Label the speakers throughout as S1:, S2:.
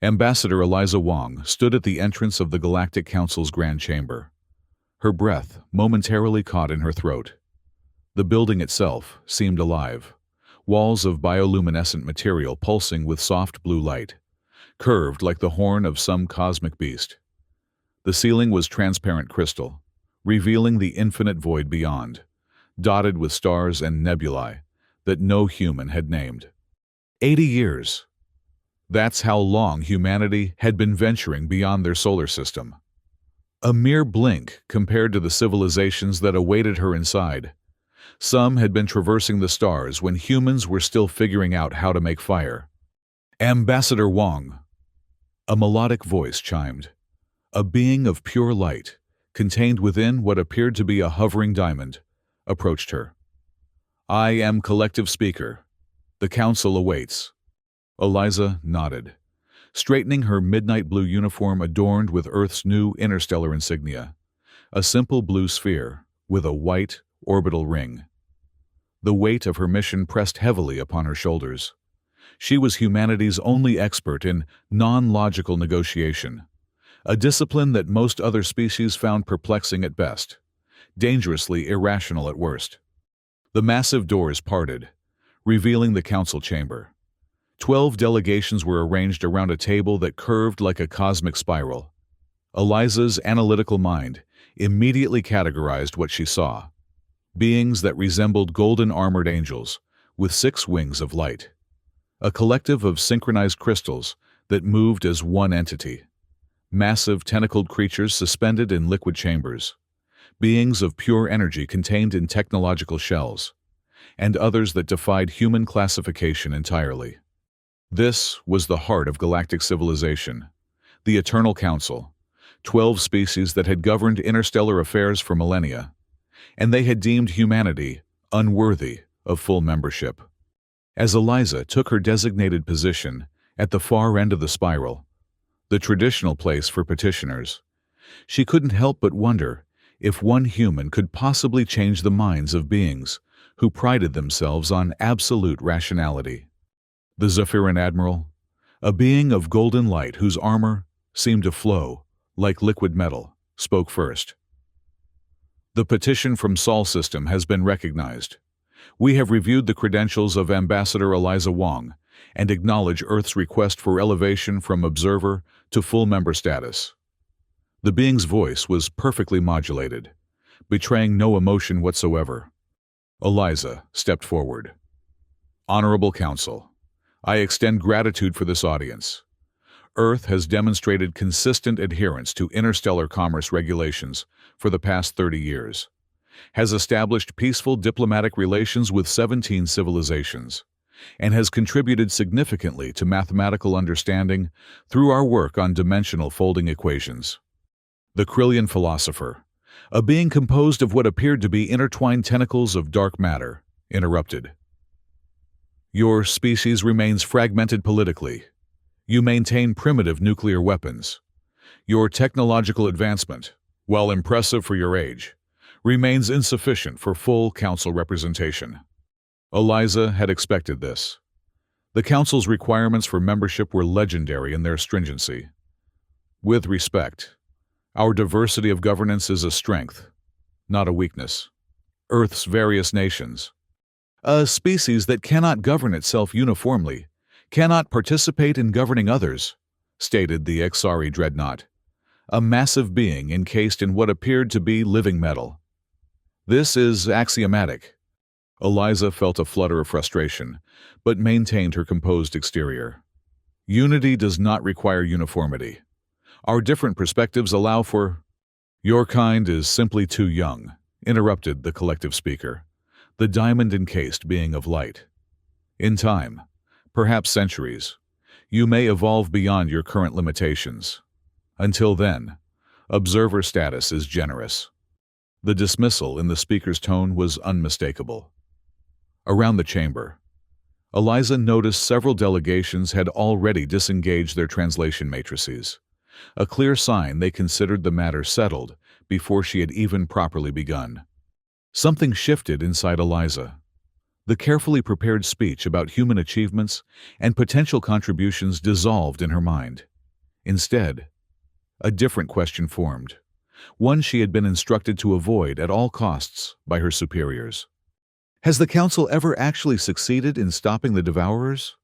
S1: Ambassador Eliza Wong stood at the entrance of the Galactic Council's Grand Chamber. Her breath momentarily caught in her throat. The building itself seemed alive, walls of bioluminescent material pulsing with soft blue light, curved like the horn of some cosmic beast. The ceiling was transparent crystal, revealing the infinite void beyond, dotted with stars and nebulae that no human had named. 80 years. That's how long humanity had been venturing beyond their solar system. A mere blink compared to the civilizations that awaited her inside. Some had been traversing the stars when humans were still figuring out how to make fire. Ambassador Wong. A melodic voice chimed. A being of pure light, contained within what appeared to be a hovering diamond, approached her. I am collective speaker. The council awaits. Eliza nodded, straightening her midnight blue uniform adorned with Earth's new interstellar insignia, a simple blue sphere with a white orbital ring. The weight of her mission pressed heavily upon her shoulders. She was humanity's only expert in non-logical negotiation, a discipline that most other species found perplexing at best, dangerously irrational at worst. The massive doors parted, revealing the council chamber. 12 delegations were arranged around a table that curved like a cosmic spiral. Eliza's analytical mind immediately categorized what she saw. Beings that resembled golden armored angels, with 6 wings of light. A collective of synchronized crystals that moved as one entity. Massive tentacled creatures suspended in liquid chambers. Beings of pure energy contained in technological shells. And others that defied human classification entirely. This was the heart of galactic civilization, the Eternal Council, 12 species that had governed interstellar affairs for millennia, and they had deemed humanity unworthy of full membership. As Eliza took her designated position at the far end of the spiral, the traditional place for petitioners, she couldn't help but wonder if one human could possibly change the minds of beings who prided themselves on absolute rationality. The Zephyrin Admiral, a being of golden light whose armor seemed to flow like liquid metal, spoke first. The petition from Sol System has been recognized. We have reviewed the credentials of Ambassador Eliza Wong and acknowledge Earth's request for elevation from observer to full member status. The being's voice was perfectly modulated, betraying no emotion whatsoever. Eliza stepped forward. Honorable Council, I extend gratitude for this audience. Earth has demonstrated consistent adherence to interstellar commerce regulations for the past 30 years, has established peaceful diplomatic relations with 17 civilizations, and has contributed significantly to mathematical understanding through our work on dimensional folding equations. The Krillian philosopher, a being composed of what appeared to be intertwined tentacles of dark matter, interrupted. Your species remains fragmented politically. You maintain primitive nuclear weapons. Your technological advancement, while impressive for your age, remains insufficient for full council representation. Eliza had expected this. The council's requirements for membership were legendary in their stringency. With respect, our diversity of governance is a strength, not a weakness. Earth's various nations, a species that cannot govern itself uniformly, cannot participate in governing others, stated the Exari dreadnought, a massive being encased in what appeared to be living metal. This is axiomatic. Eliza felt a flutter of frustration, but maintained her composed exterior. Unity does not require uniformity. Our different perspectives allow for— Your kind is simply too young, interrupted the collective speaker, the diamond-encased being of light. In time, perhaps centuries, you may evolve beyond your current limitations. Until then, observer status is generous. The dismissal in the speaker's tone was unmistakable. Around the chamber, Eliza noticed several delegations had already disengaged their translation matrices, a clear sign they considered the matter settled before she had even properly begun. Something shifted inside Eliza. The carefully prepared speech about human achievements and potential contributions dissolved in her mind. Instead, a different question formed, one she had been instructed to avoid at all costs by her superiors. Has the Council ever actually succeeded in stopping the Devourers?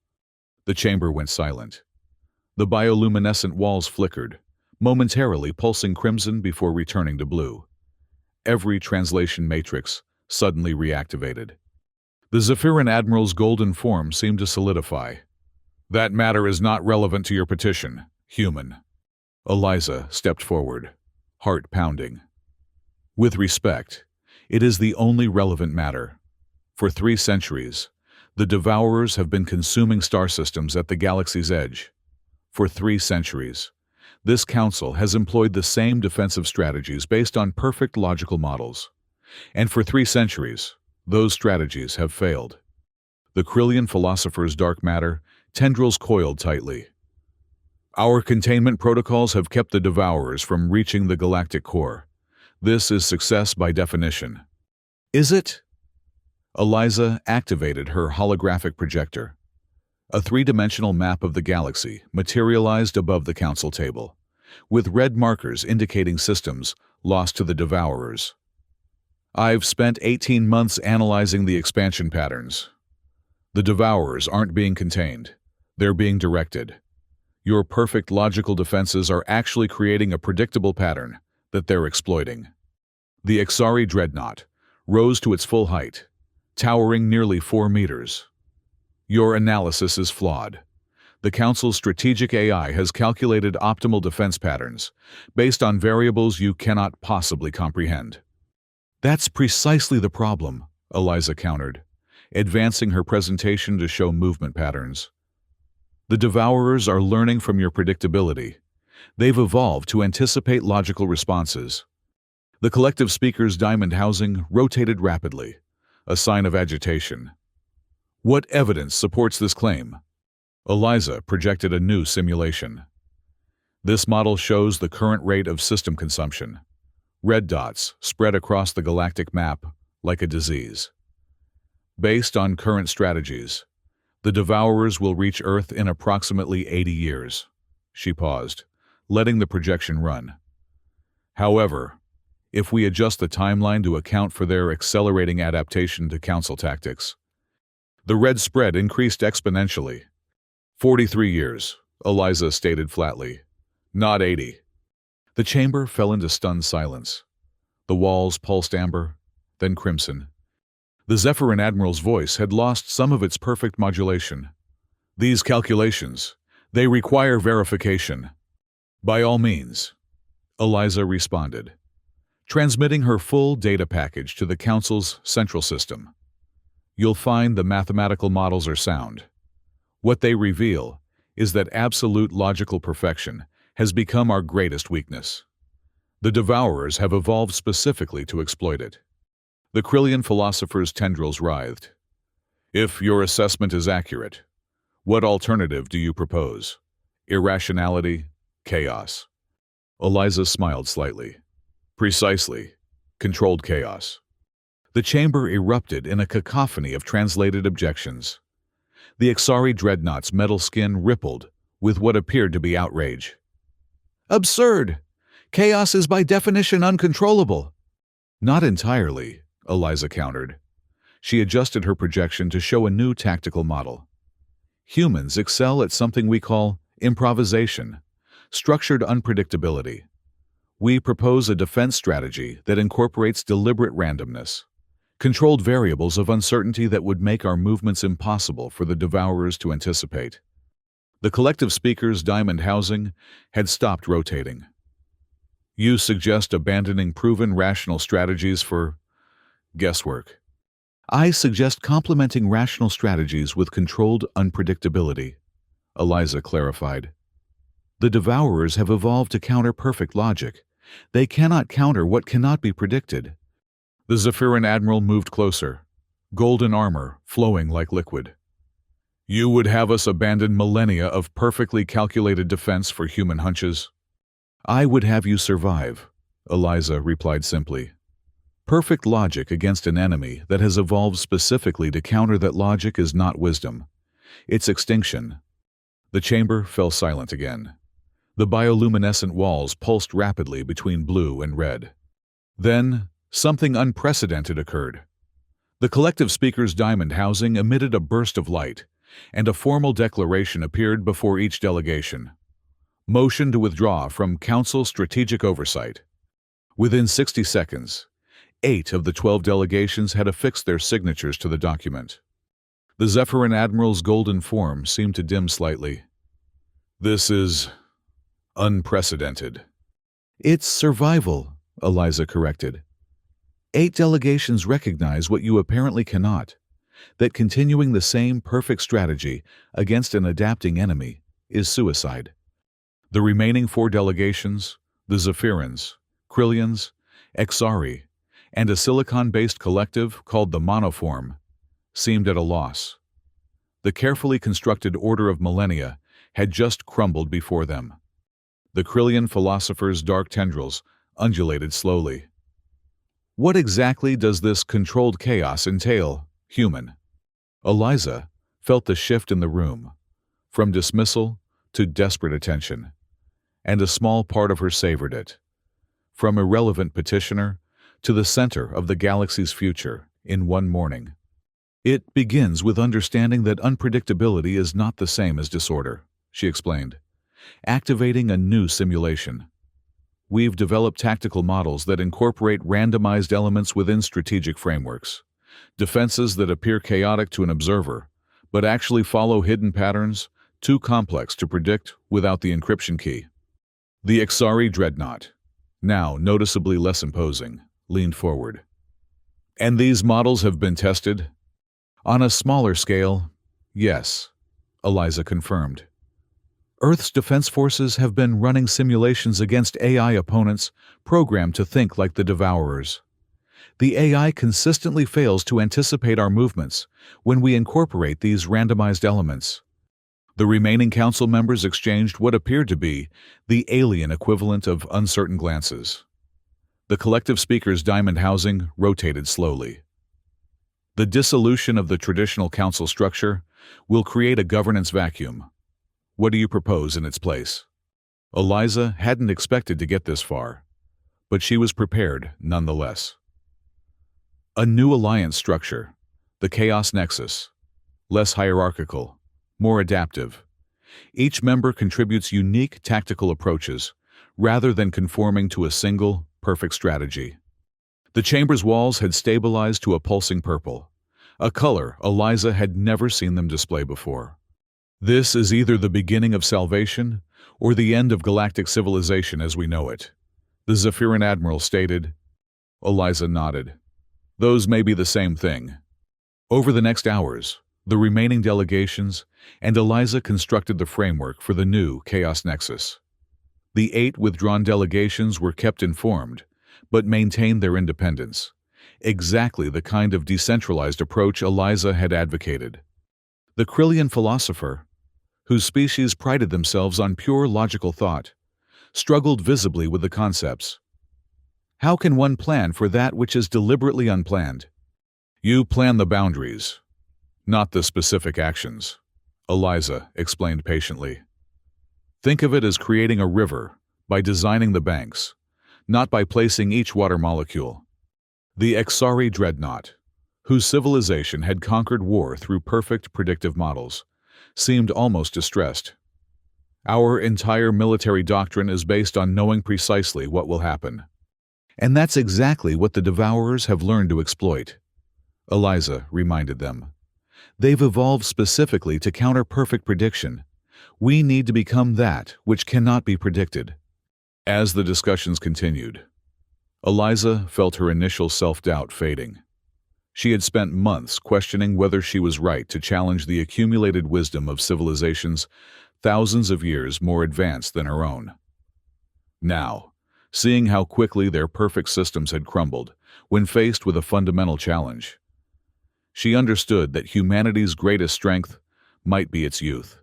S1: The chamber went silent. The bioluminescent walls flickered, momentarily pulsing crimson before returning to blue. Every translation matrix suddenly reactivated. The Zephyran Admiral's golden form seemed to solidify. That matter is not relevant to your petition, human. Eliza stepped forward, heart pounding. With respect, it is the only relevant matter. For 3 centuries, the Devourers have been consuming star systems at the galaxy's edge. For 3 centuries, this council has employed the same defensive strategies based on perfect logical models. And for 3 centuries, those strategies have failed. The Krillian philosopher's dark matter tendrils coiled tightly. Our containment protocols have kept the Devourers from reaching the galactic core. This is success by definition. Is it? Eliza activated her holographic projector. A 3-dimensional map of the galaxy materialized above the council table, with red markers indicating systems lost to the Devourers. I've spent 18 months analyzing the expansion patterns. The Devourers aren't being contained. They're being directed. Your perfect logical defenses are actually creating a predictable pattern that they're exploiting. The Ixari dreadnought rose to its full height, towering nearly 4 meters. Your analysis is flawed. The Council's strategic AI has calculated optimal defense patterns based on variables you cannot possibly comprehend. That's precisely the problem, Eliza countered, advancing her presentation to show movement patterns. The Devourers are learning from your predictability. They've evolved to anticipate logical responses. The collective speaker's diamond housing rotated rapidly, a sign of agitation. What evidence supports this claim? Eliza projected a new simulation. This model shows the current rate of system consumption. Red dots spread across the galactic map like a disease. Based on current strategies, the Devourers will reach Earth in approximately 80 years. She paused, letting the projection run. However, if we adjust the timeline to account for their accelerating adaptation to Council tactics, the red spread increased exponentially. 43 years, Eliza stated flatly. Not 80. The chamber fell into stunned silence. The walls pulsed amber, then crimson. The Zephyran Admiral's voice had lost some of its perfect modulation. These calculations, they require verification. By all means, Eliza responded, transmitting her full data package to the Council's central system. You'll find the mathematical models are sound. What they reveal is that absolute logical perfection has become our greatest weakness. The Devourers have evolved specifically to exploit it. The Krillian philosopher's tendrils writhed. If your assessment is accurate, what alternative do you propose? Irrationality, chaos. Eliza smiled slightly. Precisely. Controlled chaos. The chamber erupted in a cacophony of translated objections. The Ixari dreadnought's metal skin rippled with what appeared to be outrage. Absurd! Chaos is by definition uncontrollable. Not entirely, Eliza countered. She adjusted her projection to show a new tactical model. Humans excel at something we call improvisation, structured unpredictability. We propose a defense strategy that incorporates deliberate randomness, controlled variables of uncertainty that would make our movements impossible for the Devourers to anticipate. The collective speaker's diamond housing had stopped rotating. You suggest abandoning proven rational strategies for guesswork. I suggest complementing rational strategies with controlled unpredictability, Eliza clarified. The Devourers have evolved to counter perfect logic. They cannot counter what cannot be predicted. The Zephyran Admiral moved closer, golden armor flowing like liquid. You would have us abandon millennia of perfectly calculated defense for human hunches? I would have you survive, Eliza replied simply. Perfect logic against an enemy that has evolved specifically to counter that logic is not wisdom. It's extinction. The chamber fell silent again. The bioluminescent walls pulsed rapidly between blue and red. Then, something unprecedented occurred. The collective speaker's diamond housing emitted a burst of light, and a formal declaration appeared before each delegation. Motion to withdraw from Council Strategic Oversight. Within 60 seconds, 8 of the 12 delegations had affixed their signatures to the document. The Zephyrin Admiral's golden form seemed to dim slightly. This is unprecedented. It's survival, Eliza corrected. 8 delegations recognize what you apparently cannot, that continuing the same perfect strategy against an adapting enemy is suicide. The remaining 4 delegations, the Zephyrins, Krillians, Exari, and a silicon-based collective called the Monoform, seemed at a loss. The carefully constructed order of millennia had just crumbled before them. The Krillian philosopher's dark tendrils undulated slowly. What exactly does this controlled chaos entail, human? Eliza felt the shift in the room, from dismissal to desperate attention, and a small part of her savored it. From irrelevant petitioner to the center of the galaxy's future in one morning. It begins with understanding that unpredictability is not the same as disorder, she explained, activating a new simulation. We've developed tactical models that incorporate randomized elements within strategic frameworks, defenses that appear chaotic to an observer, but actually follow hidden patterns too complex to predict without the encryption key. The Exari dreadnought, now noticeably less imposing, leaned forward. And these models have been tested? On a smaller scale, yes, Eliza confirmed. Earth's defense forces have been running simulations against AI opponents programmed to think like the Devourers. The AI consistently fails to anticipate our movements when we incorporate these randomized elements. The remaining council members exchanged what appeared to be the alien equivalent of uncertain glances. The collective speaker's diamond housing rotated slowly. The dissolution of the traditional council structure will create a governance vacuum. What do you propose in its place? Eliza hadn't expected to get this far, but she was prepared nonetheless. A new alliance structure, the Chaos Nexus, less hierarchical, more adaptive. Each member contributes unique tactical approaches, rather than conforming to a single, perfect strategy. The chamber's walls had stabilized to a pulsing purple, a color Eliza had never seen them display before. This is either the beginning of salvation or the end of galactic civilization as we know it, the Zephyrin Admiral stated. Eliza nodded. Those may be the same thing. Over the next hours, the remaining delegations and Eliza constructed the framework for the new Chaos Nexus. The 8 withdrawn delegations were kept informed, but maintained their independence, exactly the kind of decentralized approach Eliza had advocated. The Krillian philosopher, whose species prided themselves on pure logical thought, struggled visibly with the concepts. How can one plan for that which is deliberately unplanned? You plan the boundaries, not the specific actions, Eliza explained patiently. Think of it as creating a river by designing the banks, not by placing each water molecule. The Exari dreadnought, whose civilization had conquered war through perfect predictive models, seemed almost distressed. Our entire military doctrine is based on knowing precisely what will happen. And that's exactly what the Devourers have learned to exploit, Eliza reminded them. They've evolved specifically to counter perfect prediction. We need to become that which cannot be predicted. As the discussions continued, Eliza felt her initial self-doubt fading. She had spent months questioning whether she was right to challenge the accumulated wisdom of civilizations thousands of years more advanced than her own. Now, seeing how quickly their perfect systems had crumbled when faced with a fundamental challenge, she understood that humanity's greatest strength might be its youth,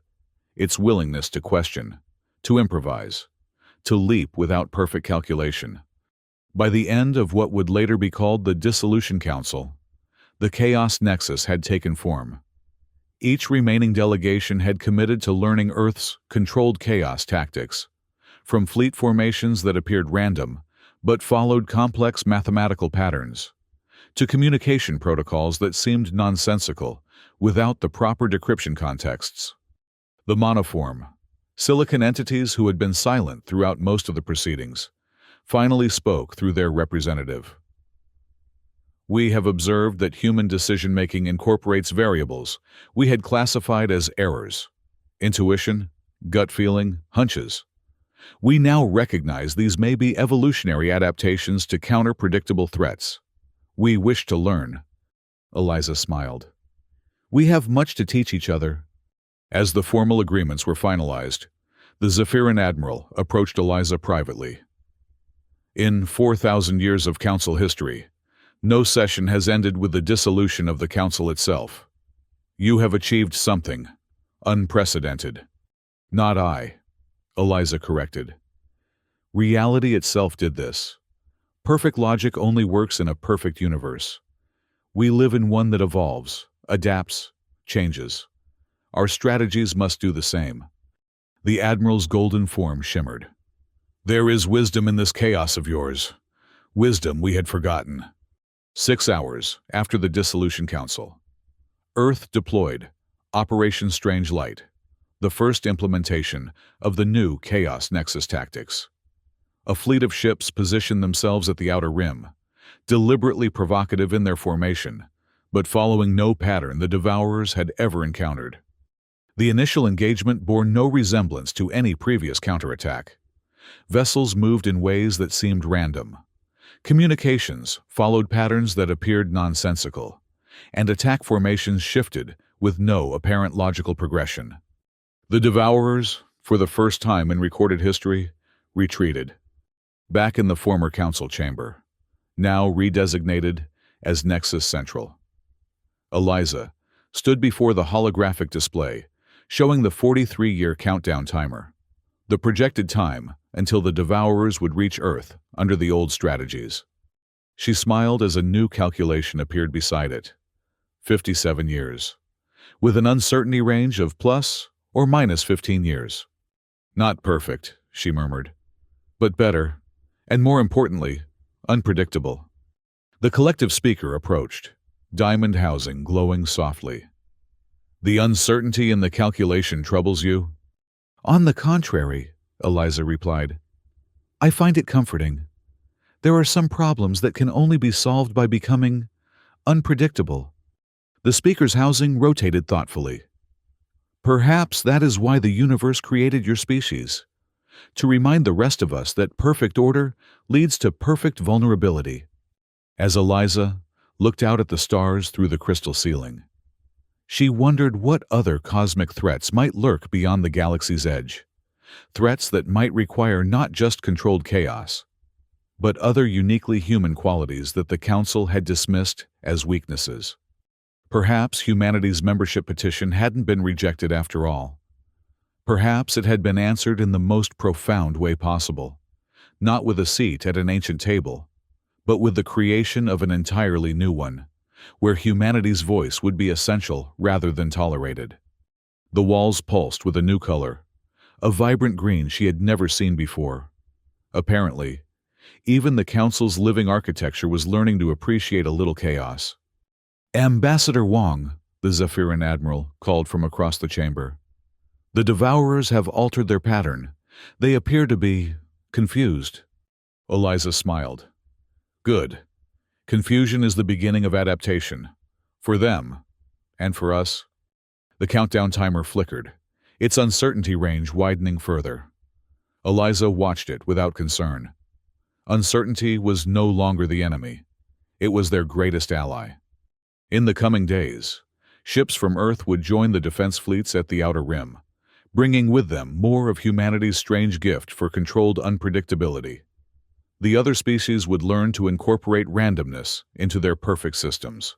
S1: its willingness to question, to improvise, to leap without perfect calculation. By the end of what would later be called the Dissolution Council, the Chaos Nexus had taken form. Each remaining delegation had committed to learning Earth's controlled chaos tactics, from fleet formations that appeared random but followed complex mathematical patterns, to communication protocols that seemed nonsensical without the proper decryption contexts. The monoform, silicon entities who had been silent throughout most of the proceedings, finally spoke through their representative. We have observed that human decision-making incorporates variables we had classified as errors, intuition, gut feeling, hunches. We now recognize these may be evolutionary adaptations to counter predictable threats. We wish to learn. Eliza smiled. We have much to teach each other. As the formal agreements were finalized, the Zephyrin Admiral approached Eliza privately. In 4,000 years of Council history, no session has ended with the dissolution of the Council itself. You have achieved something unprecedented. Not I, Eliza corrected. Reality itself did this. Perfect logic only works in a perfect universe. We live in one that evolves, adapts, changes. Our strategies must do the same. The Admiral's golden form shimmered. There is wisdom in this chaos of yours. Wisdom we had forgotten. 6 hours after the Dissolution Council. Earth deployed Operation Strange Light, the first implementation of the new Chaos Nexus tactics. A fleet of ships positioned themselves at the outer rim, deliberately provocative in their formation, but following no pattern the Devourers had ever encountered. The initial engagement bore no resemblance to any previous counterattack. Vessels moved in ways that seemed random. Communications followed patterns that appeared nonsensical, and attack formations shifted with no apparent logical progression. The Devourers, for the first time in recorded history, retreated, back in the former Council chamber, now redesignated as Nexus Central. Eliza stood before the holographic display, showing the 43-year countdown timer, the projected time until the Devourers would reach Earth under the old strategies. She smiled as a new calculation appeared beside it. 57 years, with an uncertainty range of plus or minus 15 years. Not perfect, she murmured, but better, and more importantly, unpredictable. The collective speaker approached, diamond housing glowing softly. The uncertainty in the calculation troubles you? On the contrary, Eliza replied. I find it comforting. There are some problems that can only be solved by becoming unpredictable. The speaker's housing rotated thoughtfully. Perhaps that is why the universe created your species, to remind the rest of us that perfect order leads to perfect vulnerability. As Eliza looked out at the stars through the crystal ceiling, she wondered what other cosmic threats might lurk beyond the galaxy's edge, threats that might require not just controlled chaos, but other uniquely human qualities that the Council had dismissed as weaknesses. Perhaps humanity's membership petition hadn't been rejected after all. Perhaps it had been answered in the most profound way possible, not with a seat at an ancient table, but with the creation of an entirely new one, where humanity's voice would be essential rather than tolerated. The walls pulsed with a new color, a vibrant green she had never seen before. Apparently, even the Council's living architecture was learning to appreciate a little chaos. Ambassador Wong, the Zephyrin Admiral called from across the chamber. The Devourers have altered their pattern. They appear to be confused. Eliza smiled. Good. Confusion is the beginning of adaptation. For them, and for us. The countdown timer flickered, its uncertainty range widening further. Eliza watched it without concern. Uncertainty was no longer the enemy. It was their greatest ally. In the coming days, ships from Earth would join the defense fleets at the outer rim, bringing with them more of humanity's strange gift for controlled unpredictability. The other species would learn to incorporate randomness into their perfect systems,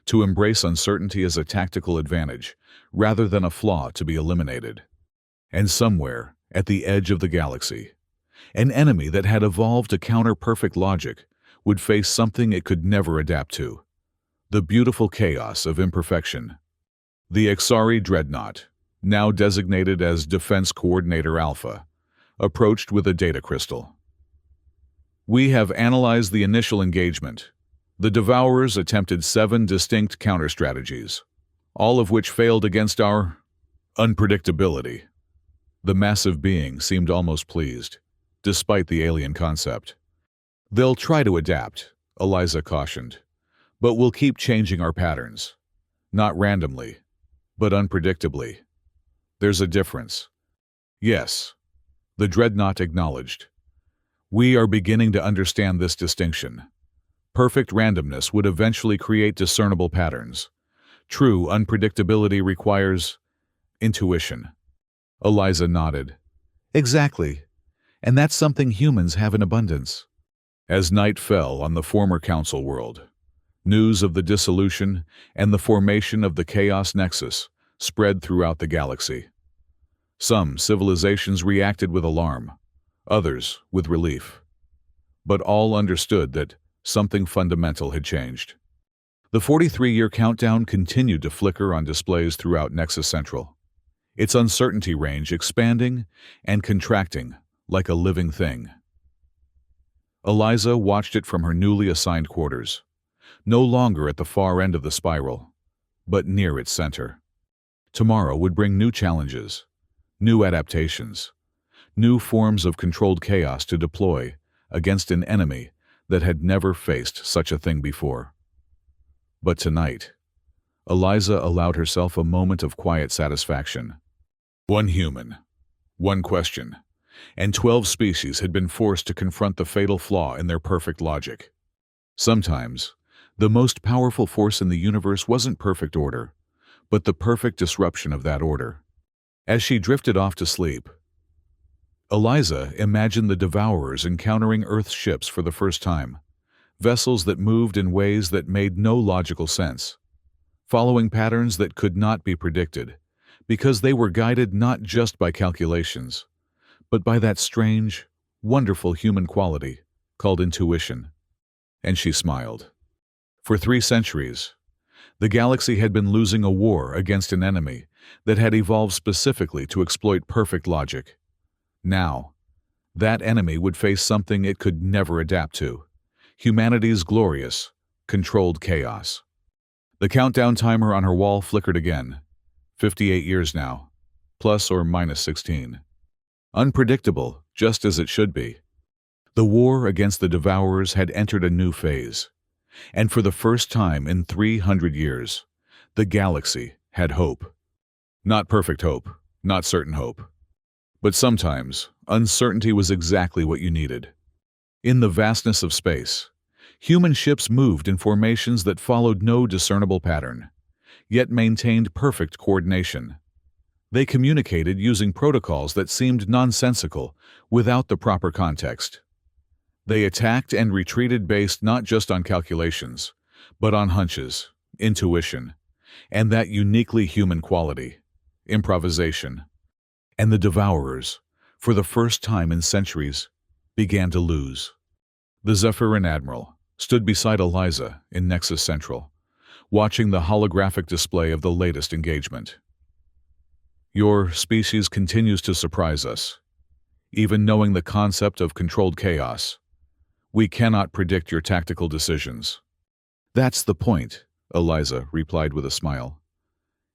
S1: to embrace uncertainty as a tactical advantage rather than a flaw to be eliminated. And somewhere, at the edge of the galaxy, an enemy that had evolved to counter perfect logic would face something it could never adapt to: the beautiful chaos of imperfection. The Exari Dreadnought, now designated as Defense Coordinator Alpha, approached with a data crystal. We have analyzed the initial engagement. The Devourers attempted 7 distinct counter-strategies, all of which failed against our unpredictability. The massive being seemed almost pleased, despite the alien concept. They'll try to adapt, Eliza cautioned, but we'll keep changing our patterns. Not randomly, but unpredictably. There's a difference. Yes, the Dreadnought acknowledged. We are beginning to understand this distinction. Perfect randomness would eventually create discernible patterns. True unpredictability requires intuition. Eliza nodded. Exactly. And that's something humans have in abundance. As night fell on the former Council world, news of the dissolution and the formation of the Chaos Nexus spread throughout the galaxy. Some civilizations reacted with alarm, others with relief. But all understood that something fundamental had changed. The 43-year countdown continued to flicker on displays throughout Nexus Central, its uncertainty range expanding and contracting like a living thing. Eliza watched it from her newly assigned quarters, no longer at the far end of the spiral, but near its center. Tomorrow would bring new challenges, new adaptations, new forms of controlled chaos to deploy against an enemy that had never faced such a thing before. But tonight, Eliza allowed herself a moment of quiet satisfaction. One human, one question, and 12 species had been forced to confront the fatal flaw in their perfect logic. Sometimes, the most powerful force in the universe wasn't perfect order, but the perfect disruption of that order. As she drifted off to sleep, Eliza imagined the Devourers encountering Earth's ships for the first time, vessels that moved in ways that made no logical sense, following patterns that could not be predicted, because they were guided not just by calculations, but by that strange, wonderful human quality called intuition. And she smiled. For 3 centuries, the galaxy had been losing a war against an enemy that had evolved specifically to exploit perfect logic. Now, that enemy would face something it could never adapt to: humanity's glorious, controlled chaos. The countdown timer on her wall flickered again. 58 years now, plus or minus 16. Unpredictable, just as it should be. The war against the Devourers had entered a new phase, and for the first time in 300 years, the galaxy had hope. Not perfect hope, not certain hope. But sometimes, uncertainty was exactly what you needed. In the vastness of space, human ships moved in formations that followed no discernible pattern, yet maintained perfect coordination. They communicated using protocols that seemed nonsensical without the proper context. They attacked and retreated based not just on calculations, but on hunches, intuition, and that uniquely human quality, improvisation. And the Devourers, for the first time in centuries, began to lose. The Zephyrin Admiral stood beside Eliza in Nexus Central, watching the holographic display of the latest engagement. Your species continues to surprise us. Even knowing the concept of controlled chaos, we cannot predict your tactical decisions. That's the point, Eliza replied with a smile.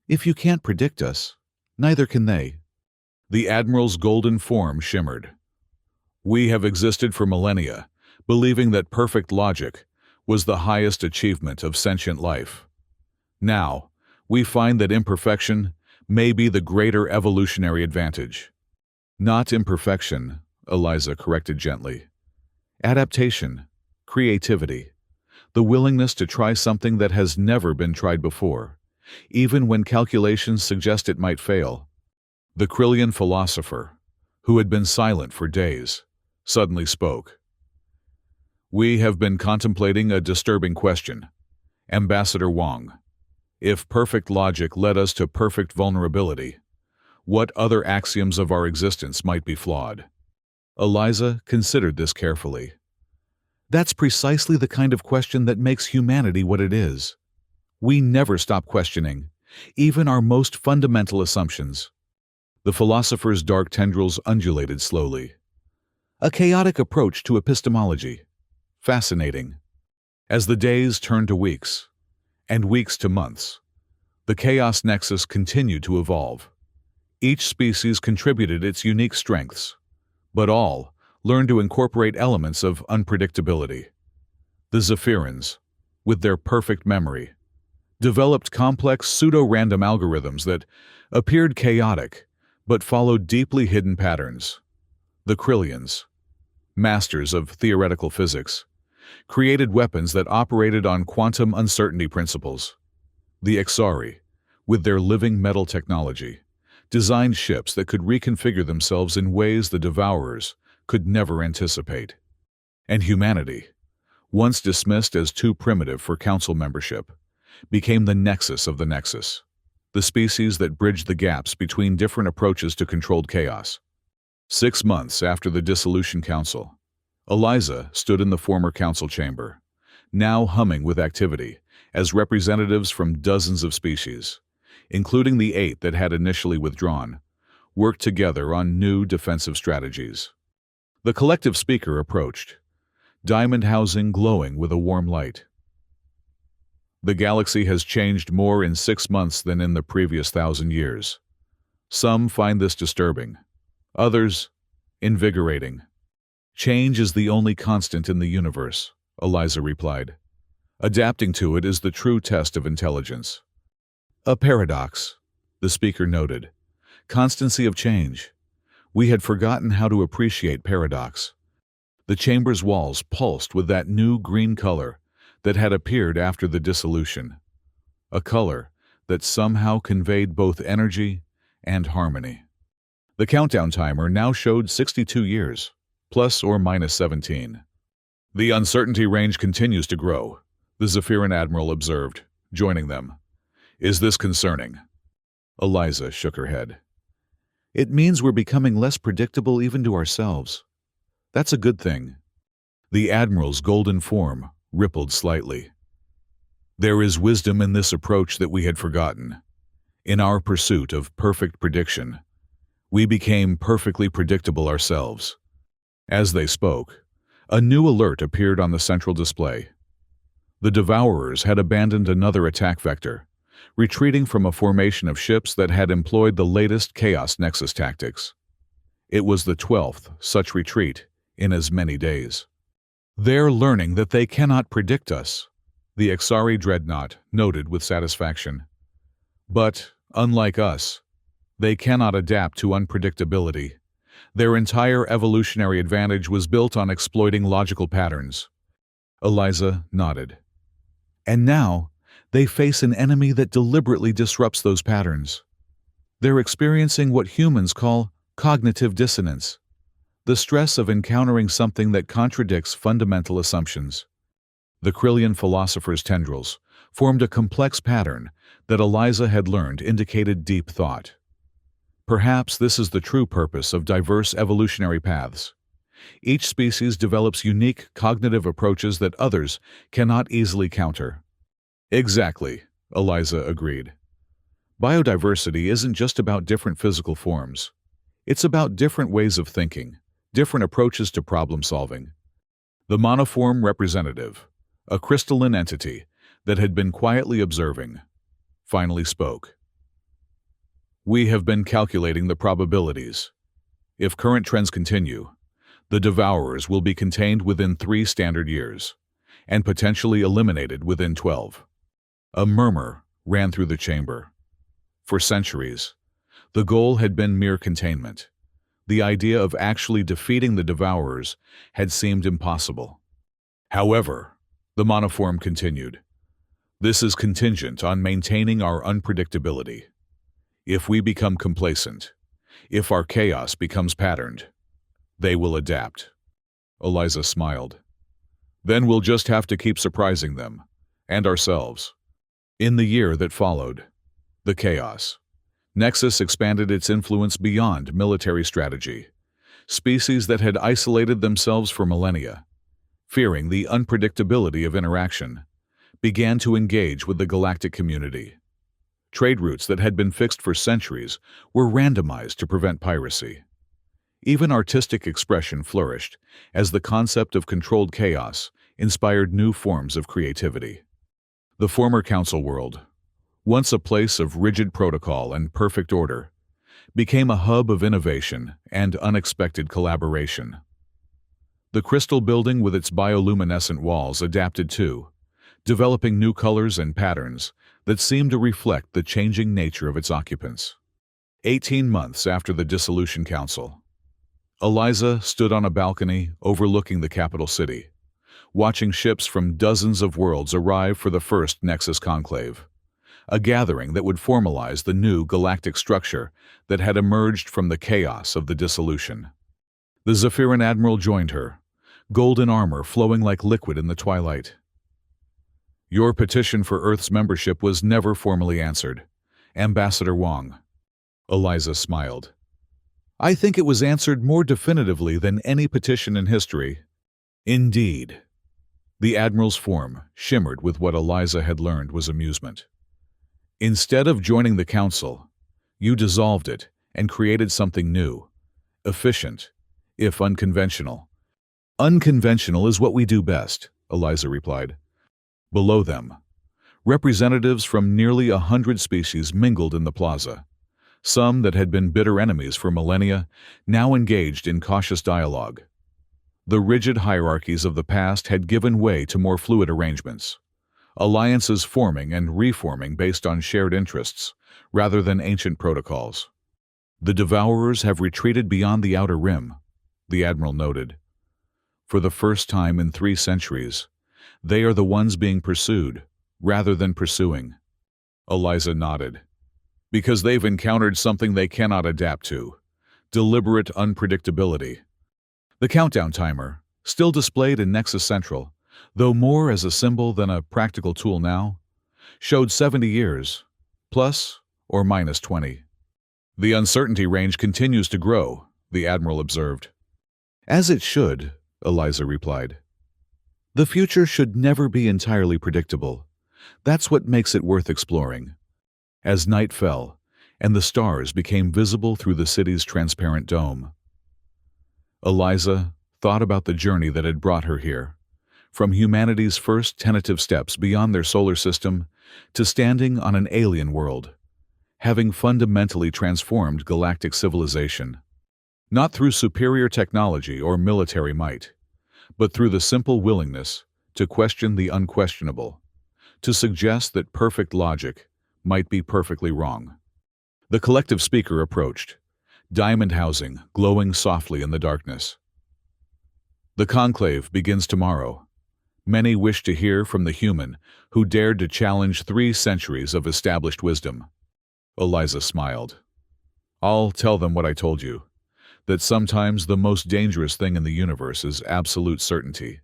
S1: If you can't predict us, neither can they. The Admiral's golden form shimmered. We have existed for millennia, believing that perfect logic was the highest achievement of sentient life. Now, we find that imperfection may be the greater evolutionary advantage. Not imperfection, Eliza corrected gently. Adaptation, creativity, the willingness to try something that has never been tried before, even when calculations suggest it might fail. The Krillian philosopher, who had been silent for days, suddenly spoke. We have been contemplating a disturbing question. Ambassador Wong, if perfect logic led us to perfect vulnerability, what other axioms of our existence might be flawed? Eliza considered this carefully. That's precisely the kind of question that makes humanity what it is. We never stop questioning, even our most fundamental assumptions. The philosopher's dark tendrils undulated slowly. A chaotic approach to epistemology. Fascinating. As the days turned to weeks, and weeks to months, the chaos nexus continued to evolve. Each species contributed its unique strengths, but all learned to incorporate elements of unpredictability. The Zephyrins, with their perfect memory, developed complex pseudo-random algorithms that appeared chaotic but followed deeply hidden patterns. The Krillians, masters of theoretical physics, created weapons that operated on quantum uncertainty principles. The Exari, with their living metal technology, designed ships that could reconfigure themselves in ways the Devourers could never anticipate. And humanity, once dismissed as too primitive for council membership, became the nexus of the nexus, the species that bridged the gaps between different approaches to controlled chaos. 6 months after the Dissolution Council, Eliza stood in the former council chamber, now humming with activity, as representatives from dozens of species, including the 8 that had initially withdrawn, worked together on new defensive strategies. The collective speaker approached, diamond housing glowing with a warm light. The galaxy has changed more in 6 months than in the previous 1,000 years. Some find this disturbing, others invigorating. Change is the only constant in the universe, Eliza replied. Adapting to it is the true test of intelligence. A paradox, the speaker noted. Constancy of change. We had forgotten how to appreciate paradox. The chamber's walls pulsed with that new green color that had appeared after the dissolution. A color that somehow conveyed both energy and harmony. The countdown timer now showed 62 years, plus or minus 17. The uncertainty range continues to grow, the Zephyrin Admiral observed, joining them. Is this concerning? Eliza shook her head. It means we're becoming less predictable even to ourselves. That's a good thing. The Admiral's golden form rippled slightly. There is wisdom in this approach that we had forgotten. In our pursuit of perfect prediction, we became perfectly predictable ourselves. As they spoke, a new alert appeared on the central display. The Devourers had abandoned another attack vector, retreating from a formation of ships that had employed the latest Chaos Nexus tactics. It was the 12th such retreat in as many days. They're learning that they cannot predict us, the Exari Dreadnought noted with satisfaction. But, unlike us, they cannot adapt to unpredictability. Their entire evolutionary advantage was built on exploiting logical patterns. Eliza nodded. And now, they face an enemy that deliberately disrupts those patterns. They're experiencing what humans call cognitive dissonance, the stress of encountering something that contradicts fundamental assumptions. The Krillian philosopher's tendrils formed a complex pattern that Eliza had learned indicated deep thought. Perhaps this is the true purpose of diverse evolutionary paths. Each species develops unique cognitive approaches that others cannot easily counter. Exactly, Eliza agreed. Biodiversity isn't just about different physical forms. It's about different ways of thinking, different approaches to problem solving. The monoform representative, a crystalline entity that had been quietly observing, finally spoke. We have been calculating the probabilities. If current trends continue, the Devourers will be contained within 3 standard years, and potentially eliminated within 12. A murmur ran through the chamber. For centuries, the goal had been mere containment. The idea of actually defeating the Devourers had seemed impossible. However, the monoform continued, this is contingent on maintaining our unpredictability. If we become complacent, if our chaos becomes patterned, they will adapt. Eliza smiled. Then we'll just have to keep surprising them, and ourselves. In the year that followed, the Chaos Nexus expanded its influence beyond military strategy. Species that had isolated themselves for millennia, fearing the unpredictability of interaction, began to engage with the galactic community. Trade routes that had been fixed for centuries were randomized to prevent piracy. Even artistic expression flourished, as the concept of controlled chaos inspired new forms of creativity. The former council world, once a place of rigid protocol and perfect order, became a hub of innovation and unexpected collaboration. The crystal building with its bioluminescent walls adapted too, developing new colors and patterns that seemed to reflect the changing nature of its occupants. 18 months after the Dissolution Council, Eliza stood on a balcony overlooking the capital city, watching ships from dozens of worlds arrive for the first Nexus Conclave, a gathering that would formalize the new galactic structure that had emerged from the chaos of the dissolution. The Zephyran Admiral joined her, golden armor flowing like liquid in the twilight. "Your petition for Earth's membership was never formally answered, Ambassador Wong." Eliza smiled. "I think it was answered more definitively than any petition in history." Indeed. The Admiral's form shimmered with what Eliza had learned was amusement. "Instead of joining the Council, you dissolved it and created something new, efficient, if unconventional." "Unconventional is what we do best," Eliza replied. Below them, representatives from nearly 100 species mingled in the plaza. Some that had been bitter enemies for millennia now engaged in cautious dialogue. The rigid hierarchies of the past had given way to more fluid arrangements, alliances forming and reforming based on shared interests rather than ancient protocols. "The Devourers have retreated beyond the outer rim," the Admiral noted. "For the first time in 3 centuries, they are the ones being pursued, rather than pursuing." Eliza nodded. "Because they've encountered something they cannot adapt to: deliberate unpredictability." The countdown timer, still displayed in Nexus Central, though more as a symbol than a practical tool now, showed 70 years, plus or minus 20. "The uncertainty range continues to grow," the Admiral observed. "As it should," Eliza replied. "The future should never be entirely predictable. That's what makes it worth exploring." As night fell, and the stars became visible through the city's transparent dome, Eliza thought about the journey that had brought her here, from humanity's first tentative steps beyond their solar system to standing on an alien world, having fundamentally transformed galactic civilization. Not through superior technology or military might, but through the simple willingness to question the unquestionable, to suggest that perfect logic might be perfectly wrong. The collective speaker approached, diamond housing glowing softly in the darkness. "The conclave begins tomorrow. Many wish to hear from the human who dared to challenge 3 centuries of established wisdom." Eliza smiled. "I'll tell them what I told you, that sometimes the most dangerous thing in the universe is absolute certainty.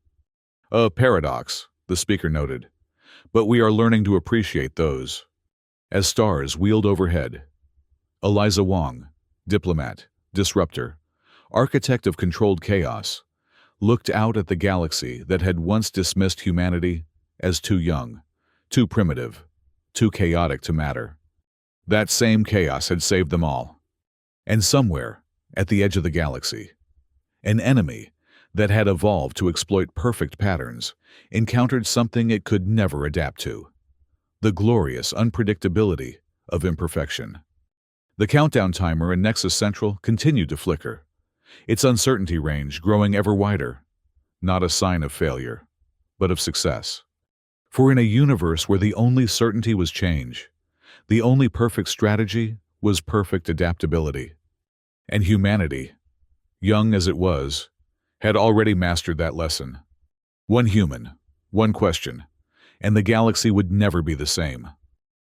S1: A paradox," the speaker noted, "but we are learning to appreciate those." As stars wheeled overhead, Eliza Wong, diplomat, disruptor, architect of controlled chaos, looked out at the galaxy that had once dismissed humanity as too young, too primitive, too chaotic to matter. That same chaos had saved them all. And somewhere, at the edge of the galaxy, an enemy that had evolved to exploit perfect patterns encountered something it could never adapt to: the glorious unpredictability of imperfection. The countdown timer in Nexus Central continued to flicker, its uncertainty range growing ever wider, not a sign of failure, but of success. For in a universe where the only certainty was change, the only perfect strategy was perfect adaptability. And humanity, young as it was, had already mastered that lesson. One human, one question, and the galaxy would never be the same.